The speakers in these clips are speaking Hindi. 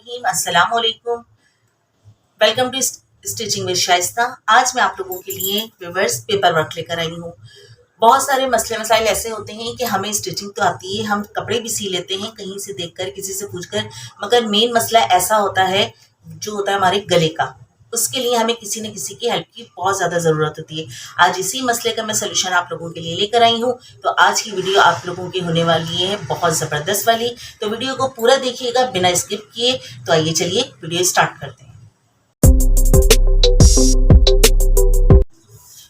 बिस्मिल्लाहिर्रहमानिर्रहीम। अस्सलाम वालेकुम। Welcome to stitching with Shaista. आज मैं आप लोगों के लिए रिवर्स पेपर वर्क लेकर आई हूँ। बहुत सारे मसले मसाइल ऐसे होते हैं कि हमें स्टिचिंग तो आती है, हम कपड़े भी सी लेते हैं कहीं से देखकर, किसी से पूछकर, मगर मेन मसला ऐसा होता है जो होता है हमारे गले का। उसके लिए हमें किसी न किसी की हेल्प की बहुत ज़्यादा ज़रूरत होती है। आज इसी मसले का मैं सलूशन आप लोगों के लिए लेकर आई हूँ। तो आज की वीडियो आप लोगों की होने वाली है बहुत ज़बरदस्त वाली, तो वीडियो को पूरा देखिएगा बिना स्किप किए। तो आइए चलिए वीडियो स्टार्ट करते हैं।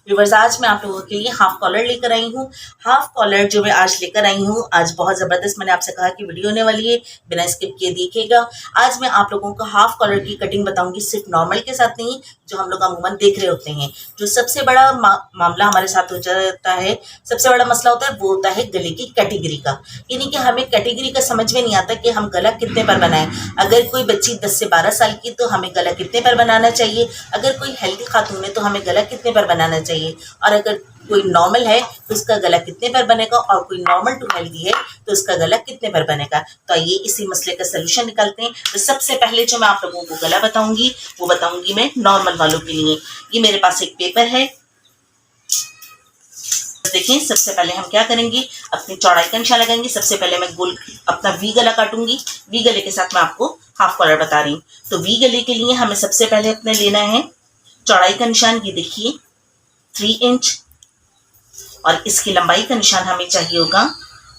व्यूअर्स, आज मैं आप लोगों के लिए हाफ कॉलर लेकर आई हूँ। हाफ कॉलर जो मैं आज लेकर आई हूँ, आज बहुत ज़बरदस्त, मैंने आपसे कहा कि वीडियो होने वाली है, बिना स्किप किए देखिएगा। आज मैं आप लोगों को हाफ कॉलर की कटिंग बताऊंगी, सिर्फ नॉर्मल के साथ नहीं जो हम लोग अमूमन देख रहे होते हैं। जो सबसे बड़ा मामला हमारे साथ हो जाता है, सबसे बड़ा मसला होता है, वो होता है गले की कैटेगरी का। यानी कि हमें कैटेगरी का समझ में नहीं आता कि हम गला कितने पर बनाएं। अगर कोई बच्ची 10 से 12 साल की तो हमें गला कितने पर बनाना चाहिए, अगर कोई हेल्दी खातून है तो हमें गला कितने पर बनाना चाहिए, और अगर कोई नॉर्मल है तो उसका गला कितने पर बनेगा, और कोई नॉर्मल टू हेल्दी है तो उसका गला कितने पर बनेगा। तो आइए इसी मसले का सलूशन निकालते हैं। तो सबसे पहले जो मैं आप लोगों को गला बताऊंगी वो बताऊंगी मैं नॉर्मल वालों के लिए। ये मेरे पास एक पेपर है, देखिए। सबसे पहले हम क्या करेंगे, अपनी चौड़ाई का निशान लगाएंगे। सबसे पहले मैं गोल अपना वी गला काटूंगी। वी गले के साथ मैं आपको हाफ कॉलर बता रही हूँ। तो वी गले के लिए हमें सबसे पहले अपने लेना है चौड़ाई का निशान, ये देखिए 3 इंच, और इसकी लंबाई का निशान हमें चाहिए होगा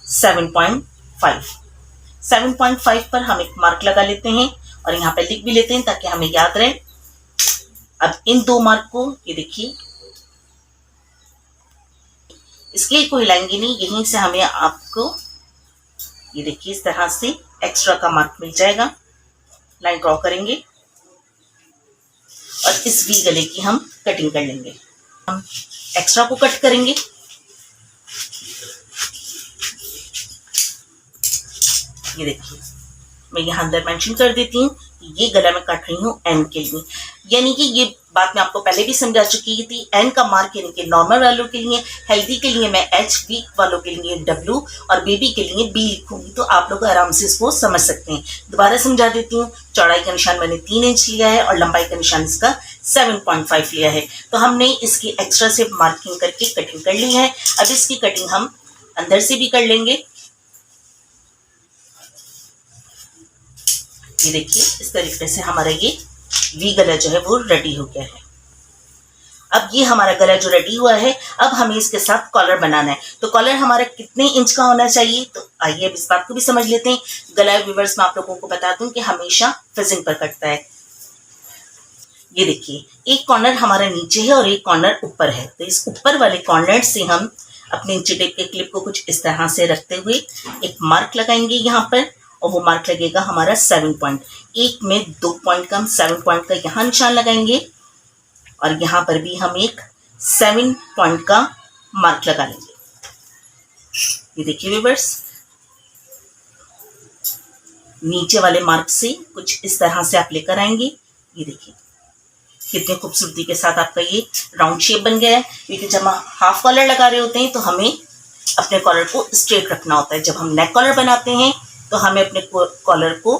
7.5। 7.5 पर हम एक मार्क लगा लेते हैं और यहाँ पे लिख भी लेते हैं ताकि हमें याद रहे। अब इन दो मार्क को, ये देखिए, स्केल को हिलाएंगे नहीं, यहीं से हमें आपको, ये देखिए, इस तरह से एक्स्ट्रा का मार्क मिल जाएगा। लाइन ड्रॉ करेंगे और इस वी गले की हम कटिंग कर लेंगे। हम एक्स्ट्रा को कट करेंगे। ये देखिए, मैं यहाँ अंदर मेंशन कर देती हूँ, ये गला मैं काट रही हूँ एन के लिए। यानी कि ये बात मैं आपको पहले भी समझा चुकी थी। एन का मार्क यानी कि नॉर्मल वालों के लिए, हेल्दी के लिए मैं एच, वीक वालों के लिए डब्ल्यू और बेबी के लिए बी लिखूंगी। तो आप लोग आराम से इसको समझ सकते हैं। दोबारा समझा देती हूँ। चौड़ाई का निशान मैंने 3 इंच लिया है और लंबाई का निशान इसका 7.5 लिया है। तो हमने इसकी एक्स्ट्रा से मार्किंग करके कटिंग कर ली है। अब इसकी कटिंग हम अंदर से भी कर लेंगे। ये देखिए, इस तरीके से हमारा ये वी गला जो है वो रेडी हो गया है। अब ये हमारा गला जो रेडी हुआ है, अब हमें इसके साथ कॉलर बनाना है। तो कॉलर हमारा कितने इंच का होना चाहिए, तो आइए अब इस बात को भी समझ लेते हैं। गला व्यूअर्स मैं आप लोगों को बता दूं कि हमेशा फिजिंग पर कटता है। ये देखिए, एक कॉर्नर हमारा नीचे है और एक कॉर्नर ऊपर है। तो इस ऊपर वाले कॉर्नर से हम अपने इंची टेप के क्लिप को कुछ इस तरह से रखते हुए एक मार्क लगाएंगे यहाँ पर, और वो मार्क लगेगा हमारा 7 पॉइंट। एक में 2 पॉइंट का हम 7 पॉइंट का यहाँ निशान लगाएंगे और यहाँ पर भी हम एक 7 पॉइंट का मार्क लगा लेंगे। ये देखिए व्यूअर्स, नीचे वाले मार्क से कुछ इस तरह से आप लेकर आएंगे। ये देखिए कितनी खूबसूरती के साथ आपका ये राउंड शेप बन गया है। क्योंकि जब हम हाफ कॉलर लगा रहे होते हैं तो हमें अपने कॉलर को स्ट्रेट रखना होता है। जब हम नेक कॉलर बनाते हैं तो हमें अपने कॉलर को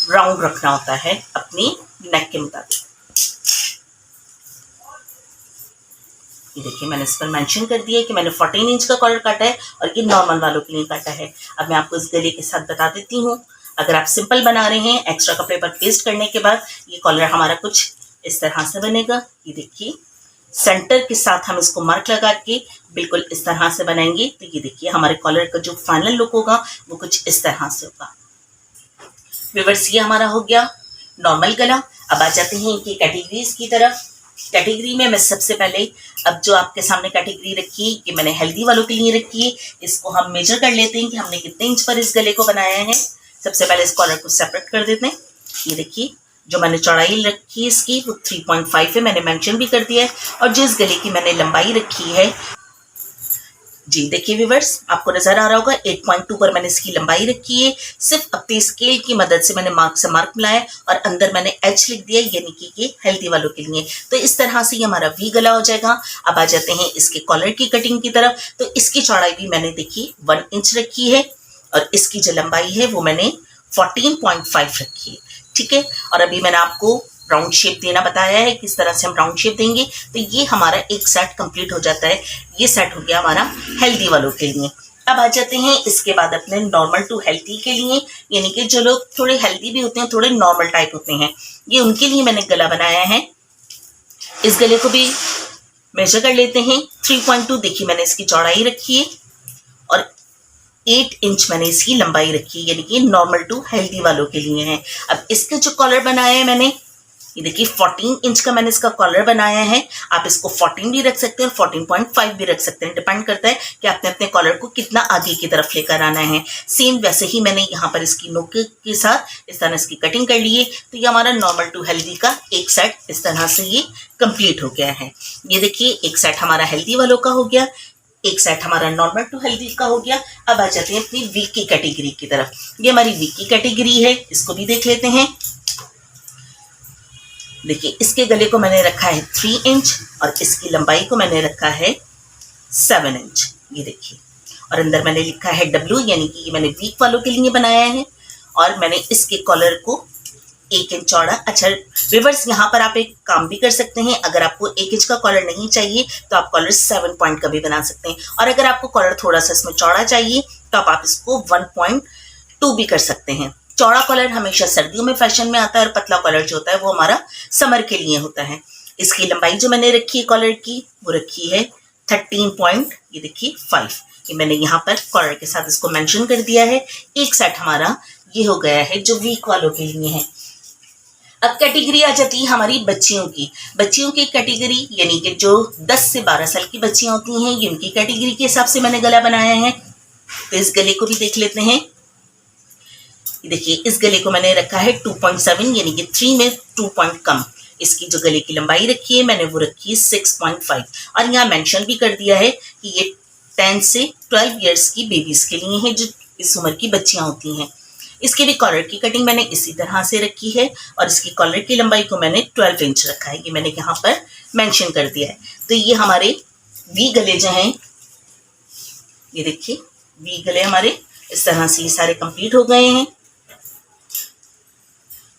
राउंड रखना होता है अपनी नेक के मुताबिक। ये देखिए, मैंने इस पर मेंशन कर दिया है कि मैंने 14 इंच का कॉलर काटा है और ये नॉर्मल वालों के लिए काटा है। अब मैं आपको इस गले के साथ बता देती हूँ। अगर आप सिंपल बना रहे हैं, एक्स्ट्रा कपड़े पर पेस्ट करने के बाद ये कॉलर हमारा कुछ इस तरह से बनेगा। ये देखिए, सेंटर के साथ हम इसको मार्क लगा के बिल्कुल इस तरह से बनाएंगे। तो ये देखिए, हमारे कॉलर का जो फाइनल लुक होगा वो कुछ इस तरह से होगा। व्यूअर्स, ये हमारा हो गया नॉर्मल गला। अब आ जाते हैं इनकी कैटेगरीज की तरफ। कैटेगरी में मैं सबसे पहले, अब जो आपके सामने कैटेगरी रखी है ये मैंने हेल्दी वालों के लिए रखी है। इसको हम मेजर कर लेते हैं कि हमने कितने इंच पर इस गले को बनाया है। सबसे पहले इस कॉलर को सेपरेट कर देते हैं। ये देखिए, जो मैंने चौड़ाई रखी है इसकी वो 3.5 है, मैंने मेंशन भी कर दिया है। और जो इस गले की मैंने लंबाई रखी है, जी देखिए व्यूअर्स, आपको नजर आ रहा होगा 8.2 पर मैंने इसकी लंबाई रखी है। सिर्फ अपनी स्केल की मदद से मैंने मार्क से मार्क मिलाया और अंदर मैंने एच लिख दिया, यानी कि ये हेल्दी वालों के लिए। तो इस तरह से ये हमारा वी गला हो जाएगा। अब आ जाते हैं इसके कॉलर की कटिंग की तरफ। तो इसकी चौड़ाई भी मैंने देखी 1 इंच रखी है और इसकी जो लंबाई है वो मैंने 14.5 रखिए, ठीक है। और अभी मैंने आपको राउंड शेप देना बताया है, किस तरह से हम राउंड शेप देंगे। तो ये हमारा एक सेट कंप्लीट हो जाता है। ये सेट हो गया हमारा हेल्दी वालों के लिए। अब आ जाते हैं इसके बाद अपने नॉर्मल टू हेल्दी के लिए, यानी कि जो लोग थोड़े हेल्दी भी होते हैं, थोड़े नॉर्मल टाइप होते हैं, ये उनके लिए मैंने गला बनाया है। इस गले को भी मेजर कर लेते हैं। 3.2 देखिए मैंने इसकी चौड़ाई रखी है और 8 इंच मैंने इसकी लंबाई रखी है, यानी कि नॉर्मल टू हेल्दी वालों के लिए है। अब इसका जो कॉलर बनाया है मैंने, ये देखिए 14 इंच का मैंने इसका कॉलर बनाया है। आप इसको 14 भी रख सकते हैं और 14.5 भी रख सकते हैं, डिपेंड करता है कि आपने अपने कॉलर को कितना आगे की तरफ लेकर आना है। सेम वैसे ही मैंने यहाँ पर इसकी नोक के साथ इस तरह इसकी कटिंग कर ली है। तो ये हमारा नॉर्मल टू हेल्दी का एक सेट इस तरह से ये कंप्लीट हो गया है। ये देखिए एक सेट हमारा हेल्दी वालों का हो गया, एक सेट हमारा नॉर्मल टू हेल्दी का हो गया। अब आ जाते हैं अपनी वीक की कैटेगरी की तरफ। ये हमारी वीक की कैटेगरी है, इसको भी देख लेते हैं। देखिए इसके गले को मैंने रखा है 3 इंच और इसकी लंबाई को मैंने रखा है 7 इंच। ये देखिए, और अंदर मैंने लिखा है W, यानी कि ये मैंने वीक वालों के लिए बनाया है। और मैंने इसके कॉलर को 1 इंच चौड़ा, अच्छा रिवर्स यहाँ पर आप एक काम भी कर सकते हैं। अगर आपको 1 इंच का कॉलर नहीं चाहिए तो आप कॉलर 7 पॉइंट का भी बना सकते हैं, और अगर आपको कॉलर थोड़ा सा इसमें चौड़ा चाहिए तो आप इसको 1.2 भी कर सकते हैं। चौड़ा कॉलर हमेशा सर्दियों में फैशन में आता है और पतला कॉलर जो होता है वो हमारा समर के लिए होता है। इसकी लंबाई जो मैंने रखी है कॉलर की, वो रखी है 13 ये देखिए 5। ये मैंने यहाँ पर कॉलर के साथ इसको मेंशन कर दिया है। एक सेट हमारा ये हो गया है जो वीक वालों के लिए है। अब कैटेगरी आ जाती है हमारी बच्चियों की। बच्चियों की कैटेगरी यानी कि जो 10 से 12 साल की बच्चियां होती हैं, ये उनकी कैटेगरी के हिसाब से मैंने गला बनाया है। तो इस गले को भी देख लेते हैं। देखिए इस गले को मैंने रखा है 2.7, यानी कि 3 में 2 पॉइंट कम। इसकी जो गले की लंबाई रखी है मैंने वो रखी है 6.5, और यहाँ मेंशन भी कर दिया है कि ये 10 से 12 इयर्स की बेबीज के लिए है, जो इस उम्र की बच्चियां होती हैं। इसके भी कॉलर की कटिंग मैंने इसी तरह से रखी है और इसकी कॉलर की लंबाई को मैंने 12 इंच रखा है, ये मैंने यहाँ पर मेंशन कर दिया है। तो ये हमारे वी गले जो हैं, ये देखिए वी गले हमारे इस तरह से ये सारे कंप्लीट हो गए हैं।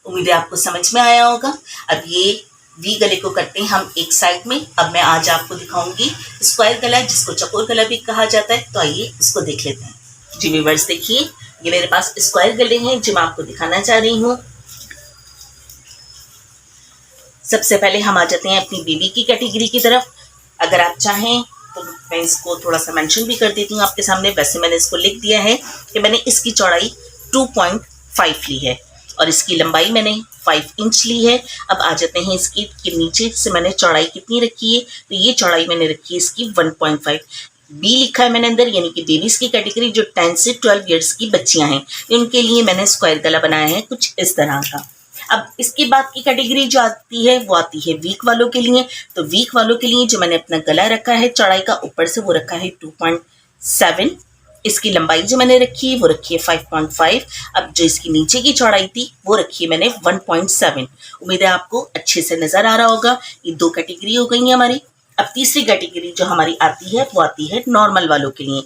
उम्मीद है आपको समझ में आया होगा। अब ये वी गले को करते हैं हम एक साइड में। अब मैं आज आपको दिखाऊंगी स्क्वायर गला, जिसको चकोर गला भी कहा जाता है। तो आइए इसको देख लेते हैं। जी व्यूअर्स देखिए, ये मेरे पास स्क्वायर गले हैं जो मैं आपको दिखाना चाह रही हूँ। सबसे पहले हम आ जाते हैं अपनी बेबी की कैटेगरी की तरफ। अगर आप चाहें तो मैं इसको थोड़ा सा मेंशन भी कर देती हूँ आपके सामने। वैसे मैंने इसको लिख दिया है कि मैंने इसकी चौड़ाई 2.5 ली है और इसकी लंबाई मैंने 5 इंच ली है। अब आ जाते हैं इसकी कि नीचे से मैंने चौड़ाई कितनी रखी है। तो ये चौड़ाई मैंने रखी है इसकी 1.5। बी लिखा है मैंने अंदर, यानी कि बेबीज की कैटेगरी जो 10 से 12 इयर्स की बच्चियां हैं, उनके लिए मैंने स्क्वायर गला बनाया है कुछ इस तरह का। अब इसके बाद की कैटेगरी जो आती है वो आती है वीक वालों के लिए। तो वीक वालों के लिए जो मैंने अपना गला रखा है चौड़ाई का ऊपर से, वो रखा है 2.7। इसकी लंबाई जो मैंने रखी है वो रखी है 5.5। अब जो इसकी नीचे की चौड़ाई थी वो रखी है मैंने 1.7। उम्मीद है आपको अच्छे से नजर आ रहा होगा। ये 2 कैटेगरी हो गई है हमारी। अब तीसरी कैटेगरी जो हमारी आती है वो आती है नॉर्मल वालों के लिए।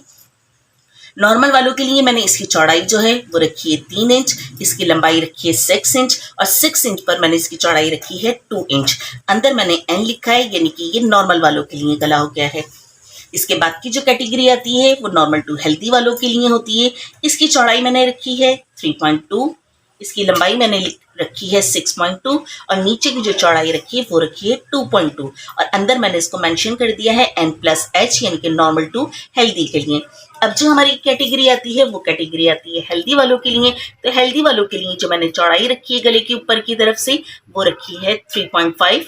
नॉर्मल वालों के लिए मैंने इसकी चौड़ाई जो है वो रखी है 3 इंच, इसकी लंबाई रखी है 6 इंच और 6 इंच पर मैंने इसकी चौड़ाई रखी है 2 इंच। अंदर मैंने एन लिखा है, यानी कि ये नॉर्मल वालों के लिए गला हो गया है। इसके बाद की जो कैटेगरी आती है वो नॉर्मल टू हेल्दी वालों के लिए होती है। इसकी चौड़ाई मैंने रखी है 3.2, इसकी लंबाई मैंने रखी है 6.2 और नीचे की जो चौड़ाई रखी है वो रखी है 2.2 और अंदर मैंने इसको मेंशन कर दिया है N+H, यानी कि नॉर्मल टू हेल्दी के लिए। अब जो हमारी कैटेगरी आती है वो कैटेगरी आती है हेल्दी वालों के लिए। तो हेल्दी वालों के लिए जो मैंने चौड़ाई रखी है गले के ऊपर की तरफ से वो रखी है 3.5।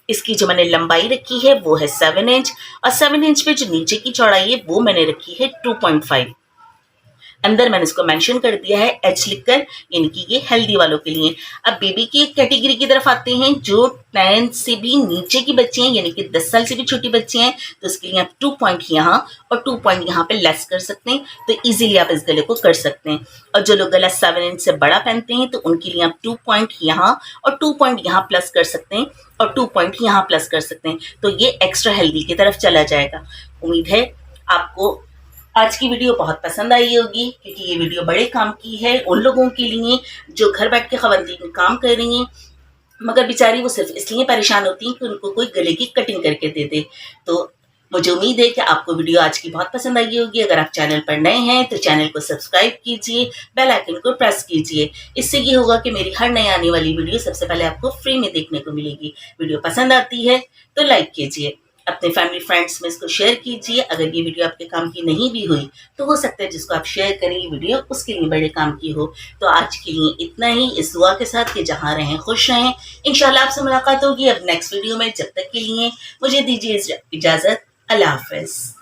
इसकी जो मैंने लंबाई रखी है वो है 7 इंच और 7 इंच पे जो नीचे की चौड़ाई है वो मैंने रखी है 2.5। अंदर मैंने इसको मेंशन कर दिया है H लिखकर, यानी कि ये हेल्दी वालों के लिए। अब बेबी की कैटेगरी की तरफ आते हैं जो 10 से भी नीचे की बच्चे हैं, यानी कि 10 साल से भी छोटी बच्चे हैं। तो इसके लिए आप 2 पॉइंट यहाँ और 2 पॉइंट यहाँ पे लेस कर सकते हैं, तो इजीली आप इस गले को कर सकते हैं। और जो लोग गला 7 इंच से बड़ा पहनते हैं तो उनके लिए आप 2 पॉइंट यहाँ और 2 पॉइंट यहाँ प्लस कर सकते हैं और 2 पॉइंट यहाँ प्लस कर सकते हैं। तो ये एक्स्ट्रा हेल्दी की तरफ चला जाएगा। उम्मीद है आपको आज की वीडियो बहुत पसंद आई होगी क्योंकि ये वीडियो बड़े काम की है उन लोगों के लिए जो घर बैठ के ख़वातीन काम कर रही हैं, मगर बेचारी वो सिर्फ इसलिए परेशान होती हैं कि उनको कोई गले की कटिंग करके दे दे। तो मुझे उम्मीद है कि आपको वीडियो आज की बहुत पसंद आई होगी। अगर आप चैनल पर नए हैं तो चैनल को सब्सक्राइब कीजिए, बेल आइकन को प्रेस कीजिए। इससे ये होगा कि मेरी हर नई आने वाली वीडियो सबसे पहले आपको फ्री में देखने को मिलेगी। वीडियो पसंद आती है तो लाइक कीजिए, अपने फैमिली फ्रेंड्स में इसको शेयर कीजिए। अगर ये वीडियो आपके काम की नहीं भी हुई तो हो सकता है जिसको आप शेयर करें ये वीडियो उसके लिए बड़े काम की हो। तो आज के लिए इतना ही, इस दुआ के साथ कि जहाँ रहें खुश रहें। इंशाल्लाह आपसे मुलाकात होगी अब नेक्स्ट वीडियो में। जब तक के लिए मुझे दीजिए इजाज़त। अल्लाह हाफ़िज़।